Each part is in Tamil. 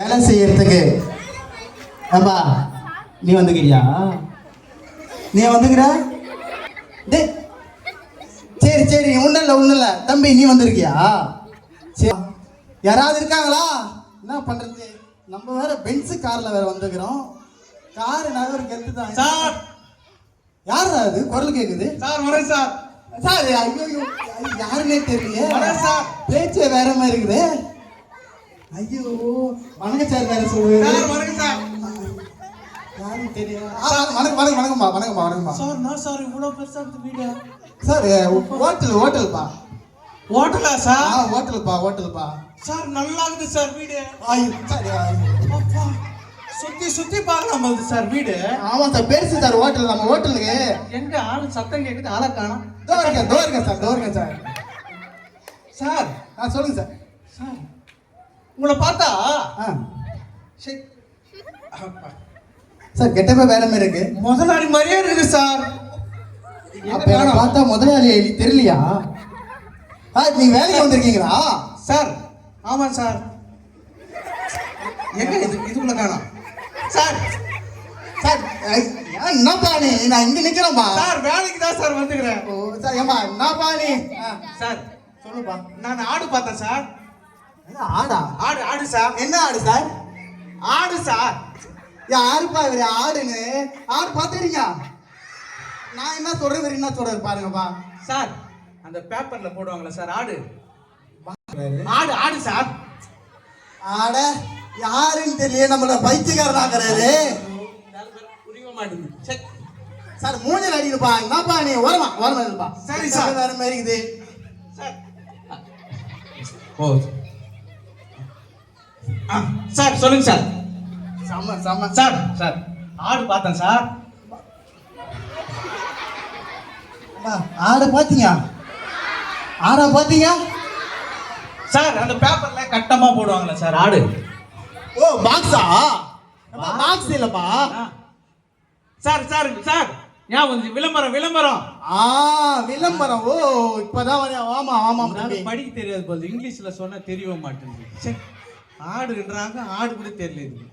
வேலை செய்யறதுக்கு அப்பா நீ வந்துக்கிறியா? நீ வந்துக்கிற? டே சரி சரி ஒன்றும் இல்லை தம்பி, நீ வந்திருக்கியா? சரி, யாராவது இருக்காங்களா? என்ன பண்றது, நம்ம வேற பென்ஸ் கார்ல வேற வந்துக்கிறோம். காரு நகர் கெத்து தான் சார். யார் அது குரல் கேக்குது? சார் வரேன் சார். சார் ஐயோ யாருன்னே தெரியல சார். பேச்சே வேற மாதிரி இருக்குது. ஐயோ வணக்கம் சார் வேற சொல்லுங்க சார். வணக்கம் சார். யாரும் தெரியும். வணக்கம்மா. சார் நான் சார் இவ்வளோ பெருசா இருக்கு வீடியோ. சார் ஹோட்டல்ப்பா. ஹோட்டலா சார்? ஹோட்டல்ப்பா. சார் நல்லா இருக்குது சார் வீடு. சரி அப்பா சுத்தி பார்க்கலாம் போகுது சார் வீடு. ஆமா சார், பெருசு சார் ஹோட்டல். நம்ம ஹோட்டலுக்கு எங்க ஆளு சத்தம் கேக்குது, ஆளை காணோம். தோ இருக்கேன் சார். சார் சொல்லுங்க சார். சார் உங்களை பார்த்தா சார் கெட்டப்ப வேற மாதிரி இருக்கு. முதலாளி மாதிரியே இருக்குது சார். அப்ப பார்த்தா முதலாளி தெரியலையா? நீங்க வேலைக்கு வந்திருக்கீங்களா? சார் ஆமா சார். எங்க இதுக்குள்ள காணோம் சார். சார் என்னப்பா நீ? நான் இங்க நிக்கிறேன்பா. சார் வேலைக்கு தான் சார் வந்துக்கிறேன். ஓ சார் ஏமா என்னப்பா நீ? சார் சொல்லுப்பா. நான் ஆடு பார்த்தேன் சார். ஆடா? ஆடு சார். என்ன ஆடு சார்? ஆடு சார். யாருப்பா இவரு ஆடுன்னு? ஆடு பாத்துறீங்க? நான் என்ன சொல்றது பாருங்கப்பா. சார் அந்த பேப்பர்ல போடுவாங்களா சார் ஆடு? ஆடு சார். ஆட யாருன்னு தெரியல, நம்மள பைத்தியக்காரனாக்குறாரு. புரிய மாட்டேங்குது சார். மூஞ்சில் அடிக்கணுப்பா. என்னப்பா நீ ஓரமா இருப்பா. சரி சார். வேற மாதிரி இருக்குது சார். ஓ சார் சொல்லுங்க சார். செம்ம சார் ஆடு பார்த்தேன் சார். ஆட பாத்தீங்க? சார் அந்த பேப்பர்ல கட்டமா போடுவாங்களா சார் ஆடு? ஓ பாக்ஸா? பாக்ஸ் இல்லப்பா சார். ஏன் வந்து விளம்பரம்? விளம்பரம். ஓ இப்பதான் ஆமா படிக்க தெரியாது போல, இங்கிலீஷ்ல சொன்னா தெரிய மாட்டேங்குது. ஆடுன்றாங்க, ஆடு கூட தெரியல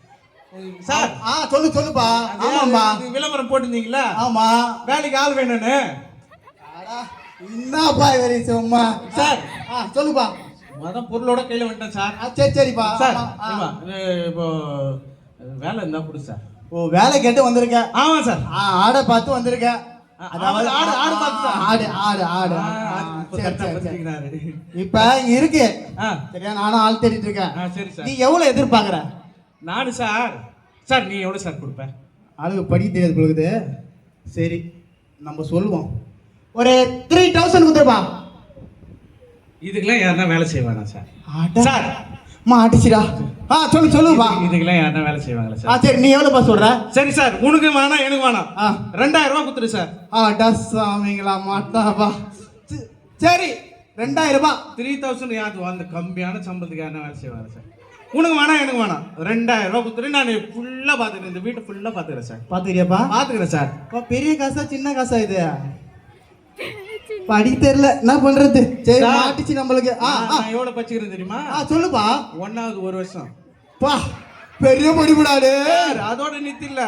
சார். சொல்லுப்பா. ஆமாம்பா, விளம்பரம் போட்டிருந்தீங்களா? ஆமா. வேலைக்கு ஆள் வேணும்னு. என்னப்பா இவரு சும்மா. சார் சொல்லுப்பா. அதான் பொருளோட கையில வந்துட்டேன் சார். சரிப்பா. சார் இப்போ வேலை இருந்தா கொடு சார். ஓ வேலை கேட்டு வந்திருக்க? ஆமா சார். ஆடை பார்த்து வந்திருக்க. அதாவது ஆடு பார்த்து ஆடு. இப்ப இருக்கு சரியா? நானும் ஆள் தேடிட்டு இருக்கேன். சரி சார். நீ எவ்வளவு எதிர்பார்க்கற? நானு சார் நீ எவ்வளவு சார் கொடுப்ப? ஆளுக்கு படிக்க தெரியாது பொழுது. சரி நம்ம சொல்லுவோம், ஒரு 3000 கொடுத்துருப்பா. இதுக்கெல்லாம் யாருன்னா வேலை செய்வானா சார்? சார் அடிச்சுடா. சொல்லுப்பா. இதுக்கெல்லாம் யாருன்னா வேலை செய்வாங்களா சார்? சரி நீ எவ்வளவுப்பா சொல்ற? சரி சார், உனக்கு வேணாம் எனக்கு வேணாம். 2000 ரூபாய் கொடுத்துரு சார். சாமிங்களா மாட்டாப்பா. சரி 2000 ரூபாய். 3000 யாரு அந்த கம்மியான சம்பளத்துக்கு யாருன்னா வேலை செய்வாங்க சார்? உனக்கு வேணாம் எனக்கு வேணாம். 2000 ரூபாய் கொடுத்துரு. நான் ஃபுல்லா பாத்துக்கிறேன், இந்த வீட்டை ஃபுல்லா பாத்துக்கிறேன் சார். பாத்துக்கிறியாப்பா? பாத்துக்கிறேன் சார். பெரிய காசா சின்ன காசா இது? படி தெரியல, என்ன பண்றது? சரி மாட்டிச்சு நம்மளுக்கு. எவ்வளவு பச்சுக்கிறேன் தெரியுமா? சொல்லுப்பா. 1வது 1 வருஷம். பா பெரிய படிப்புடாடு. அதோட நித்தில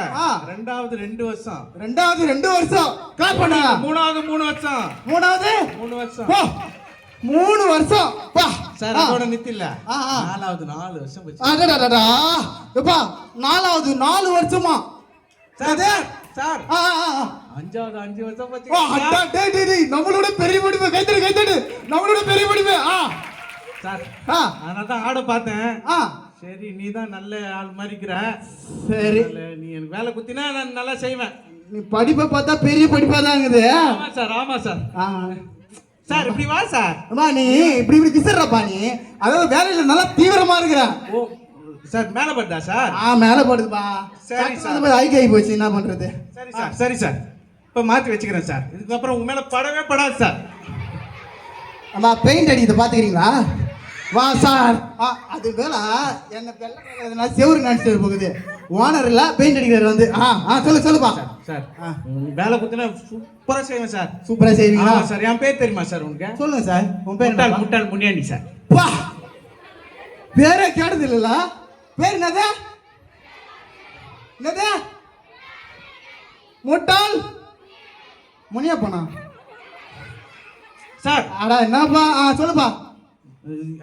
2வது 2 வருஷம். 2வது 2 வருஷம். கிளாப் பண்ணா. 3வது 3 வருஷம். 3வது 3 வருஷம். 3 வருஷம். பா சார் அதோட நித்தில 4வது 4 வருஷம் பச்சு. அடடடடா. எப்பா 4வது 4 வருஷமா? சார் சார் 5வது 5 வருஷம் பச்சு. நம்மளோட பெரிய படிப்பு. கைத்தடு நம்மளோட பெரிய படிப்பு. சார் அதான் ஆட பார்த்தேன். சரி நீ தான் நல்ல ஆள் மாதிரிக்கிற. சரி நீ எனக்கு வேலை குத்தினா நான் நல்லா செய்வேன். நீ படிப்பை பார்த்தா பெரிய படிப்பா தான் இருக்குது. ஆமா சார். சார் இப்படி வா சார். அம்மா நீ இப்படி விசிறப்பா நீ. அதாவது வேலையில நல்லா தீவிரமா இருக்கிற. ஓ சார் மேல படுதா சார்? மேல படுதுப்பா. சரி சார் ஐகை போச்சு, என்ன பண்றது? சரி சார் இப்ப மாத்தி வச்சுக்கிறேன் சார். இதுக்கப்புறம் உங்க மேல படவே படாது சார். அம்மா பெயிண்ட் அடிக்கிறத பாத்துக்கிறீங்களா? வா சார். அது வேலை என்ன செவரு நினைச்சு போகுது. ஓனர் இல்ல பெயிண்ட் அடிக்கிறார் வந்து. சொல்லுப்பா. சார் வேலை குத்தினா சூப்பரா செய்வேன் சார். சூப்பரா செய்வீங்களா சார்? என் பேர் தெரியுமா சார் உனக்கு? சொல்லுங்க சார். உன் பேர் முட்டாள் முனியாண்டி சார். பேரே கேட்டது இல்ல. பேர் என்னது? என்னது? முட்டாள் முனியப்பனா? சார் அடா என்னப்பா? சொல்லுப்பா.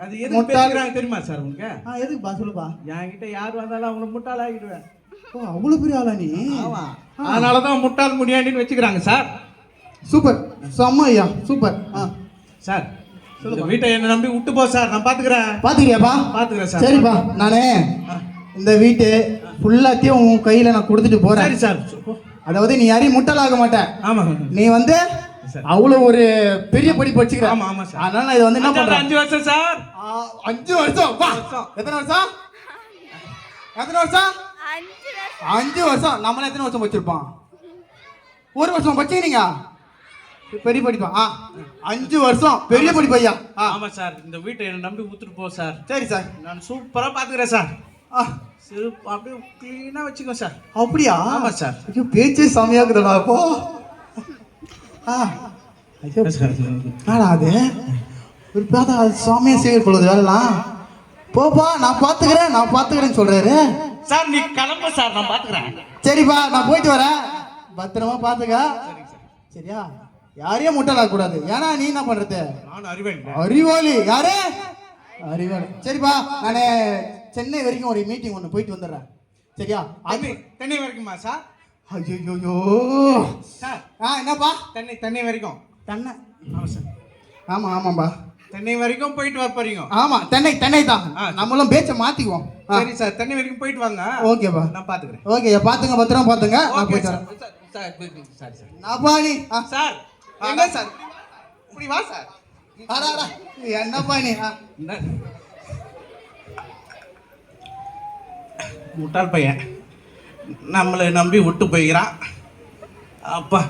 அது எதுக்கு பேசுறாங்க தெரியுமா சார் உங்களுக்கு? எதுக்குப்பா சொல்லுப்பா. என்கிட்ட யார் வந்தாலும் அவங்கள முட்டாள் ஆகிடுவேன். ஓ அவ்வளோ பெரிய ஆளா நீ? ஆமா, அதனாலதான் முட்டாள் முனியாண்டின்னு வச்சுக்கிறாங்க சார். சூப்பர், செம்ம ஐயா, சூப்பர். சார் இந்த வீட்டை என்ன நம்பி விட்டு போ சார், நான் பாத்துக்கிறேன். பாத்துக்கிறியாப்பா? பாத்துக்கிறேன் சார். சரிப்பா, நானே இந்த வீட்டு ஃபுல்லாத்தையும் உன் கையில நான் கொடுத்துட்டு போறேன். சரி சார். அதாவது நீ யாரையும் முட்டாளாக மாட்டேன். ஆமா, நீ வந்து அவ்வளவு ஒரு பெரிய படிப்பு வச்சுக்கிற. ஆமா ஆமா சார். அதனால நான் இதை வந்து என்ன பண்றேன்? 5 வருஷம் சார். 5 வருஷம்? எத்தனை வருஷம்? எத்தனை வருஷம்? 5 வருஷம். நம்மள எத்தனை வருஷம் வச்சிருப்பான்? 1 வருஷம் படிச்சீங்க பெரிய படிப்பா? 5 வருஷம் பெரிய படிப்பு ஐயா. ஆமா சார், இந்த வீட்டை என்ன நம்பி ஊத்துட்டு போ சார். சரி சார், நான் சூப்பரா பாத்துக்கிறேன் சார். அப்படியே கிளீனா வச்சுக்கோ சார். அப்படியா? ஆமா சார். ஐயோ பேச்சே செமையாக்குதுடா அப்போ. அது ஒரு பார்த்தா சுவாமியை செய்ய கொள்வது வேலைலாம். போப்பா, நான் பாத்துக்கிறேன்னு சொல்றாரு சார். நீ கிளம்ப சார், நான் பாத்துக்கிறேன். சரிப்பா, நான் போயிட்டு வரேன். பத்திரமா பாத்துக்க. சரியா? யாரையும் முட்டாளாக கூடாது. ஏன்னா நீ என்ன பண்றது? நான் அறிவாளி. யாரு? அறிவாளி. சரிப்பா, நானே சென்னை வரைக்கும் ஒரு மீட்டிங் ஒன்று போயிட்டு வந்துடுறேன். சரியா? தென்னை வரைக்குமா சார்? ஐயோ சார். என்னப்பா? தென்னை வரைக்கும். தென்னை? ஆமா சார். ஆமாம்பா, தென்னை வரைக்கும் போயிட்டு வர போறீங்க? ஆமா, தென்னை தான். நம்மளும் பேச்ச மாத்திக்குவோம். சரி சார், தென்னை வரைக்கும் போயிட்டு வாங்க. ஓகேப்பா, நான் பாத்துக்கிறேன். ஓகே, பாத்துங்க, பத்திரமா பாத்துங்க. நான் போயிட்டு வரேன். Sir sir. நாப்பா நீ? சார் எங்க சார்? இப்படி வா சார். என்னப்பா நீ? முட்டாள் பையன் நம்மளை நம்பி விட்டு போய்கிறான். அப்பா,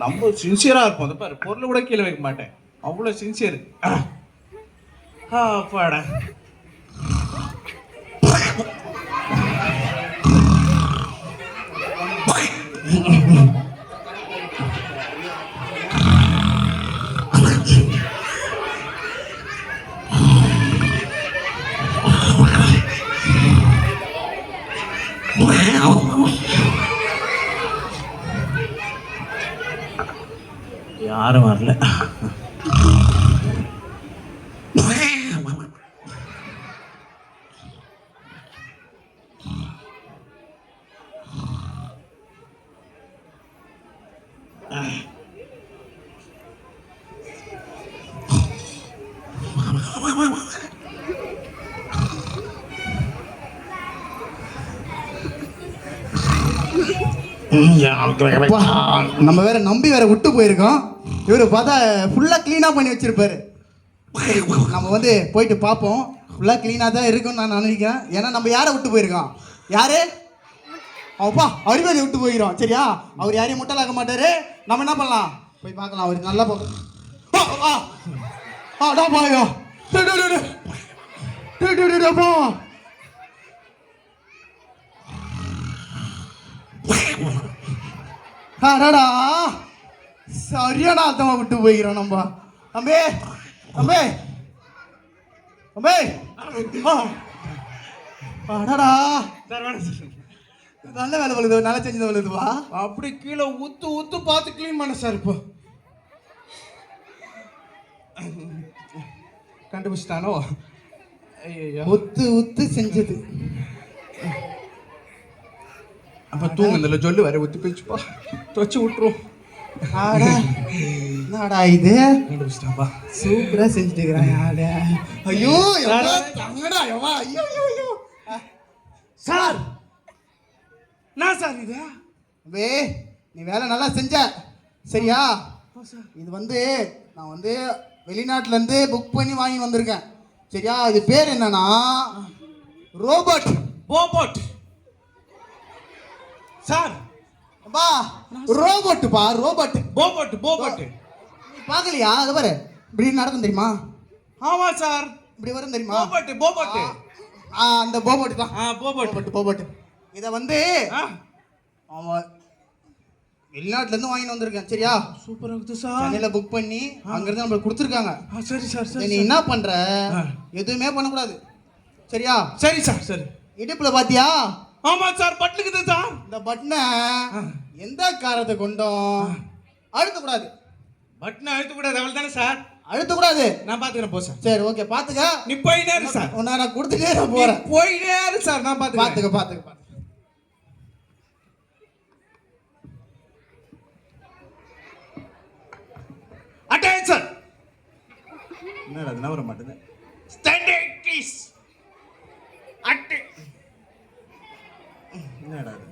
நம்ம சின்சியரா இருப்போம். அதை பாரு, பொருளை கூட கீழே வைக்க மாட்டேன், அவ்வளோ சின்சியர். அப்பாடா. யாரும் வரல. நம்ம வேற நம்பி வேற விட்டு போயிருக்கோம். இவரு பார்த்தா ஃபுல்லா கிளீனா பண்ணி வச்சிருப்பாரு. நம்ம வந்து போயிட்டு பார்ப்போம். ஃபுல்லா கிளீனா தான் இருக்கும்னு நான் நினைக்கிறேன். ஏன்னா நம்ம யாரை விட்டு போயிருக்கோம்? யாரு? அப்பா, அறிவாளி விட்டு போயிருக்கோம். சரியா? அவர் யாரையும் முட்டாளாக்க மாட்டாரு. நம்ம என்ன பண்ணலாம்? போய் பார்க்கலாம். அவருக்கு நல்லா சரியான அர்த்தமா விட்டு போய்கிறோம் நம்ம. தம்பி தம்பி தம்பி, நல்ல வேலை வலுது, நல்லா செஞ்சது வலுதுவா. அப்படி கீழே ஊத்து பார்த்து கிளீன் பண்ண சார். இப்போ கண்டுபிடிச்சிட்டானோ? ஊத்து செஞ்சது. அப்ப தூங்குதுல சொல்லு வர ஊத்தி போயிடுச்சுப்பா, துவச்சு விட்டுரும். என்னடா இது? கண்டுபிடிச்சிட்டாப்பா, சூப்பரா செஞ்சுட்டு இருக்கிறான். ஐயோ சார், நான் சார் இது நீ வேலை நல்லா செஞ்ச. சரியா? இது வந்து நான் வந்து வெளிநாட்டுல இருந்து புக் பண்ணி வாங்கி வந்திருக்கேன். சரியா? இது பேர் என்னன்னா ரோபோட். போபோட் சார். பா, ரோபோட்டுப்பா, ரோபோட். போபோட் நீ பார்க்கலையா? அது பாரு, இப்படி நடக்கும் தெரியுமா? ஆமா சார், இப்படி வரும் தெரியுமா? போபோட். அந்த போபோட் தான். போபோட். இதை வந்து அவன் வெளிநாட்டுல இருந்து வாங்கிட்டு வந்திருக்கேன். சரியா? சூப்பரா இருக்குது சார். சென்னையில புக் பண்ணி அங்கிருந்து நம்மளுக்கு கொடுத்துருக்காங்க. சரி சார். நீ என்ன பண்ற? எதுவுமே பண்ணக்கூடாது. சரியா? சரி சார். சரி, இடுப்புல பாத்தியா? ஆமா சார், பட்டுக்குது சார். இந்த பட்டனை எந்த காரத்தை கொண்டோம் அழுத்த கூடாது. பட்டனை அழுத்த கூடாது, அவள் தானே சார்? அழுத்த கூடாது. நான் பாத்துக்கிறேன், போ சார். சரி ஓகே, பாத்துக்க. நீ போயிட்டே இரு சார். நான் கொடுத்துட்டே நான் போறேன். போயிட்டே இரு சார், நான் பாத்துக்க பாத்துக்க. அட்டென்ஷன். என்னடா அது நவர மாட்டேங்குது? Standing please. என்னடா அது?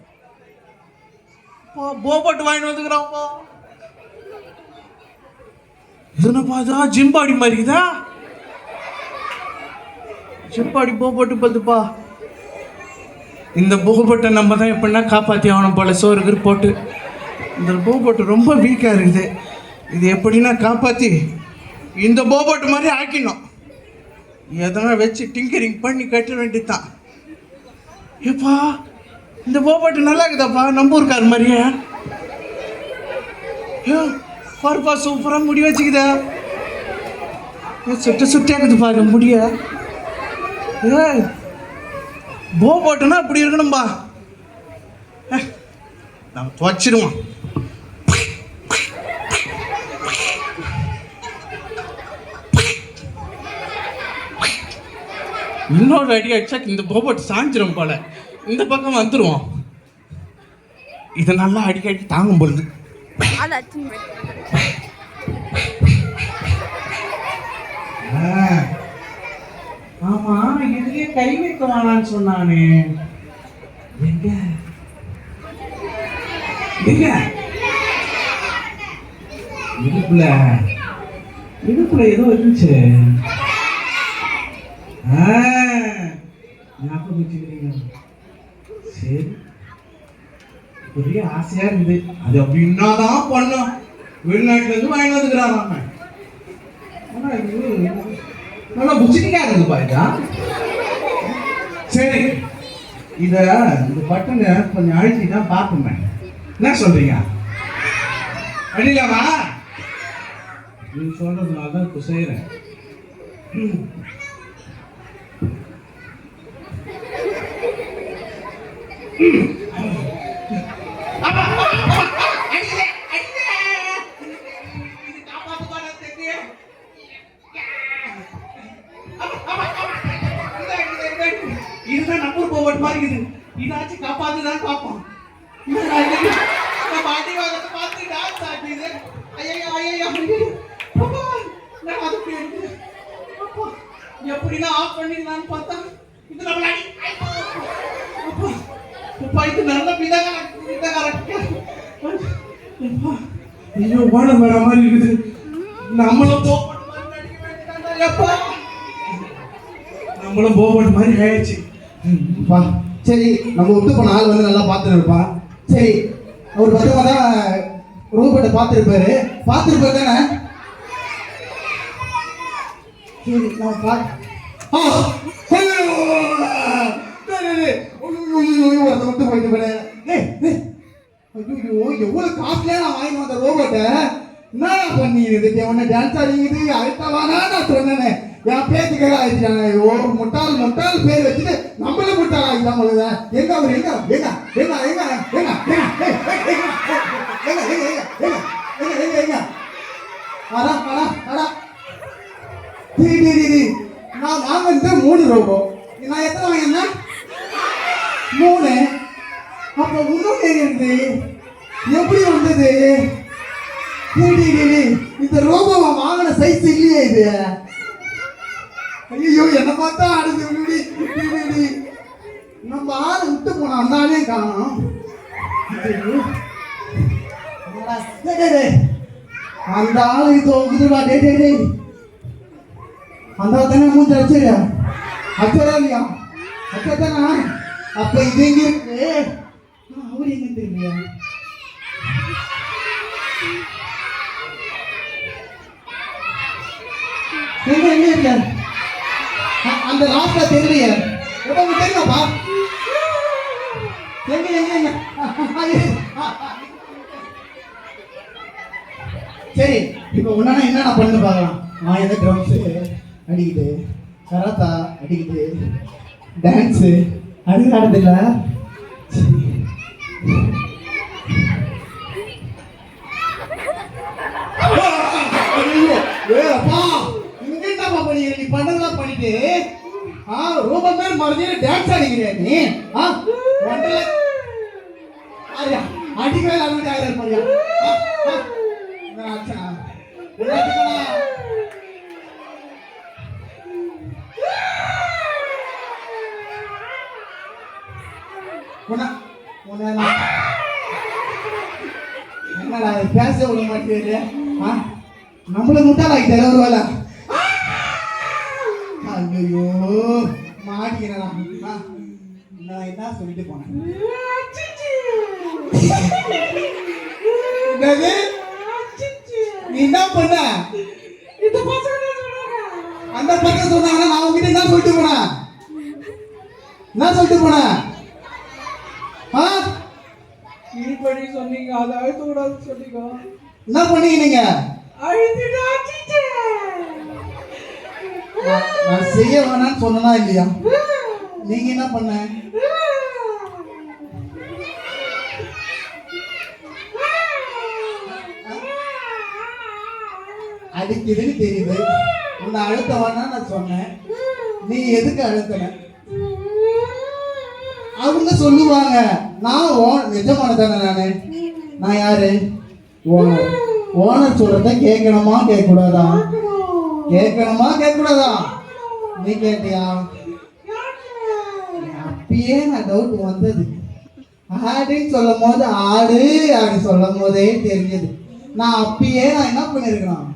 போட்டு வாங்கிட்டு வந்துக்கிறான். இதுன்னு பார்த்தா ஜிம்பாடி மாதிரிதா. ஜிம்பாடி போட்டு பார்த்துப்பா. இந்த போபட்டை நம்ம தான் எப்படின்னா காப்பாற்றி ஆகணும் போல. சோறு போட்டு இந்த போபட்டு ரொம்ப வீக்காக இருக்குது. இது எப்படின்னா காப்பாற்றி இந்த போபட்டு மாதிரி ஆக்கிடணும். எதனா வச்சு டிங்கரிங் பண்ணி கட்ட வேண்டியதுதான். ஏப்பா, இந்த போபட்டு நல்லா இருக்குதாப்பா, நம்ம ஊருக்கார் மாதிரியே. பாருப்பா, சூப்பராக முடி வச்சுக்குதா. சுட்டியாக்குது பாரு முடிய. போபட்டுனா அப்படி இருக்கணும்பா. நம்ம துவச்சிடுவோம். இன்னொரு அடி அடிச்சா இந்த போபட்டு சாஞ்சிரும் போல. இந்த பக்கம் வந்துருவோம். இதை நல்லா அடிக்கடி தாங்கும் பொழுது. ஆமா, இதுலயே கை வைக்க வேணான்னு சொன்னானே. எங்க இடுப்புல ஏதோ இருந்துச்சு. ஞாபகம் வச்சுக்கிறீங்க. சரி, பெரிய ஆசையா இருக்குது. அது அப்படின்னாதான் பண்ணோம். வெளிநாட்டுல இருந்து வாங்கி வந்துக்கிறாங்க. ஆனா இது நல்லா புச்சினிக்கா இருக்குது பாருக்கா. சரி, இந்த பட்டனை கொஞ்சம் அழிச்சு தான் பார்ப்போமே. என்ன சொல்றீங்க? அடிலாமா? நீ சொல்றதுனால தான் இப்போ செய்யறேன். இதுதான் நம்ம போவட் மாதிரி இருக்குது. இதாச்சும் காப்பாத்துதான் பார்ப்போம். பாட்டி வாங்கத்தை பார்த்து டான்ஸ் ஆடுது. எப்படின்னா ஆஃப் பண்ணிடலான்னு பார்த்தா இது நம்மள இது நல்ல ஐயோ, ஓட வர மாதிரி இருக்குது. நம்மளும் போபட் மாதிரி ஆயிடுச்சு. சரி, நம்ம விட்டு போன ஆள் வந்து நல்லா பார்த்துட்டு இருப்பான். சரி, அவர் பத்திரமா தான் ரோபோட்டை பார்த்துருப்பாரு தானே? சரி, நம்ம விட்டு போயிட்டு போறேன். ஐயோ, எவ்வளவு காஸ்ட்லியா நான் வாங்கி வந்த ரோபோட்டை என்ன பண்ணிடுது? உன்னை டான்ஸ் ஆடிங்குது அழுத்தவானா நான் சொன்னேன். என் பேச்சுக்காக ஆயிடுச்சாங்க. ஒரு முட்டாள் பேர் வச்சுட்டு நம்மளும் முட்டாள் ஆகிதான் பொழுது. எங்க அவர் எங்க எங்க எங்க எங்க எங்க எங்க நான் வாங்கினது 3 ரோபோ. நான் எத்தனை வாங்கினேன்? 3. அப்ப இன்னொன்று இருந்து எப்படி வந்தது? இந்த ரோபோவை வாங்கின சைஸ் இல்லையே இது. ஐயோ, என்ன பார்த்தா ஆடுது. நம்ம ஆளு விட்டு போன அந்த ஆளே காணும். அந்த ஆளு தோக்குதுடா. அந்த தானே மூஞ்சி அடிச்சிரு. அச்சரா இல்லையா? அச்சதானா? அப்ப இது எங்க இருக்கு? அவர் எங்க தெரியலையா? எங்க எங்க இருக்க? அந்த லாஸ்ட்ல தெரியலையே. உங்களுக்கு தெரியுமாப்பா? எங்க எங்க எங்க? சரி, இப்போ உன்னா என்னென்ன பண்ணு பார்க்கலாம். நான் எந்த ட்ரம்ஸு அடிக்குது, கராத்தா அடிக்குது, டான்ஸு, அழுக ஆடுதில்ல நீ பண்ணதெல்லாம் பண்ணிட்டு ரொம்ப பேர் மறுபடியும் டான்ஸ் ஆடிக்கிறியா நீ அடிக்கவே ஆயிரம் பண்ணியா என்னடா பேச விட மாட்டேங்குது நம்மள முட்டாளாக்கி தர ஒரு வேலை ஐயோ மாட்டிக்கிறேன் நான் என்ன சொல்லிட்டு போனேன் நீ என்ன பண்ண அந்த பக்கம் சொன்னாங்கன்னா நான் உங்ககிட்ட என்ன சொல்லிட்டு போனேன் என்ன சொல்லிட்டு போனேன் இப்படி சொன்னீங்க அதை அழுத்த கூடாது சொன்னீங்க என்ன பண்ணீங்க நீங்க நான் செய்ய வேணாம்னு சொன்னா இல்லையா நீங்க என்ன பண்ண அடிக்குதுன்னு தெரியுது உன்னை அழுத்த வேணாம் நான் சொன்னேன் நீ எதுக்கு அழுத்தன அவங்க சொல்லுவாங்க நான் நிஜமான தானே நான் யாரு ஓனர் ஓனர் சொல்றத கேட்கணுமா கேட்க கூடாதா கேட்கணுமா கேட்க கூடாதா நீ கேட்டியா அப்பயே நான் டவுட் வந்தது ஆடுன்னு சொல்லும் போது ஆடு அப்படின்னு சொல்லும் போதே தெரிஞ்சது நான் அப்பயே நான் என்ன பண்ணிருக்கேன்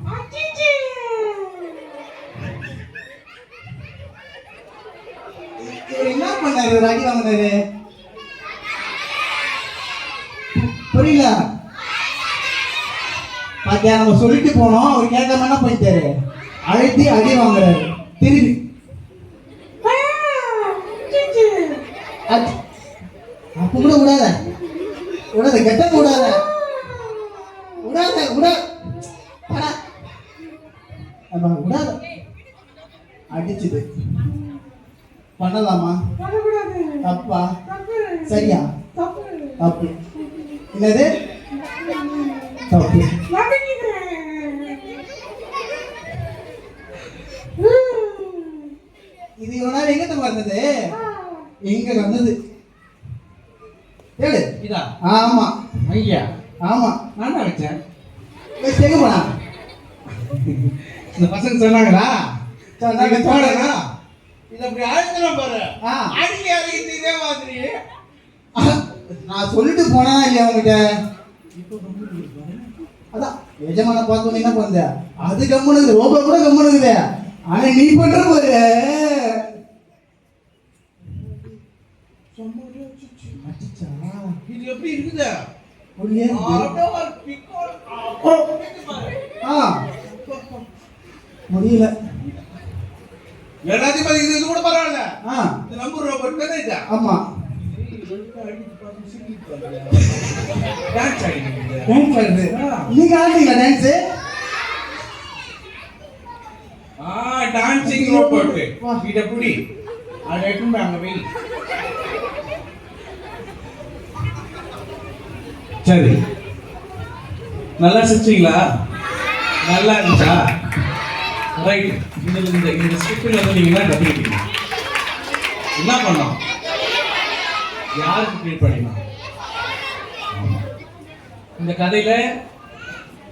என்ன பண்ணாரு அடி வாங்கினாரு புரியல பாத்தியா நம்ம சொல்லிட்டு போனோம் அவர் கேட்காம என்ன பண்ணிட்டாரு அழுத்தி அடி வாங்குறாரு திரும்பி அப்ப கூட விடாத விடாத கெட்ட விடாத விடாத விடாத அடிச்சுது பண்ணலாமா தப்பா சரியா தப்பு என்னது தப்பு இது இவனால எங்க வந்தது எங்க வந்தது ஏடு இதா ஆமா ஐயா ஆமா நான் தான் வச்சேன் எங்க போனா இந்த பசங்க சொன்னாங்களா சொன்னாங்க போடா இது அப்படி அழுத்தலாம் பாரு அடிக்க அடிக்கிறது இதே மாதிரி நான் சொல்லிட்டு போனா இல்லையா அவங்ககிட்ட அதான் எஜமான பார்த்தோன்னு என்ன பண்ண அது கம்முனுக்குது ரோபா கூட கம்முனுக்குது ஆனா நீ பண்ற பாரு இது எப்படி இருக்குது முடியல எல்லாத்தையும் பாத்தீங்க இது கூட பரவாயில்ல இது நம்பர் ரோபோட் தானே இது ஆமா டான்ஸ் ஆடிங்க டான்ஸ் ஆடுது நீங்க ஆடுறீங்களா டான்ஸ் டான்சிங் ரோபோட் இத புடி அட எடுத்து அங்க வை சரி நல்லா சிரிச்சீங்களா நல்லா இருந்துச்சா ரைட் இந்த ஸ்கிரிப்ட்ல வந்து நீங்க என்ன கத்துக்கிட்டீங்க என்ன பண்ணோம் யாருக்கு க்ரியேட் பண்ணினோம் இந்த கதையில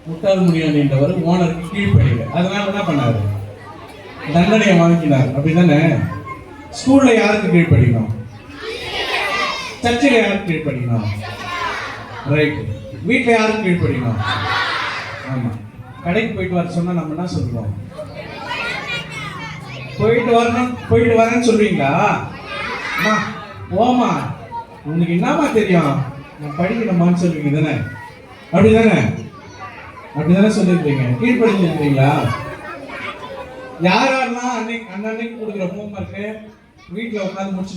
முட்டாள் முடியும் என்றவர் ஓனருக்கு கீழ்ப்படியல அதனால என்ன பண்ணாரு தண்டனையை வாங்கினார் அப்படிதானே ஸ்கூல்ல யாருக்கு கீழ்ப்படினோம் சர்ச்சில் யாருக்கு கீழ்ப்படினோம் ரைட் வீட்டில் யாருக்கு கீழ்ப்படினோம் ஆமா கடைக்கு போயிட்டு வர சொன்னா நம்ம என்ன சொல்லுவோம் போயிட்டு வரேன்னு சொல்றீங்களா அம்மா ஓமா உனக்கு என்னமா தெரியும் நான் படிக்கணுமான்னு சொல்லுவீங்க தானே அப்படிதானே சொல்லியிருக்கீங்க கீழ்ப்படிஞ்சிருக்கீங்களா யாரெல்லாம் அன்னைக்கு கொடுக்குற ஹோம்ஒர்க்கு வீட்டில் உட்காந்து முடிச்சுட்டு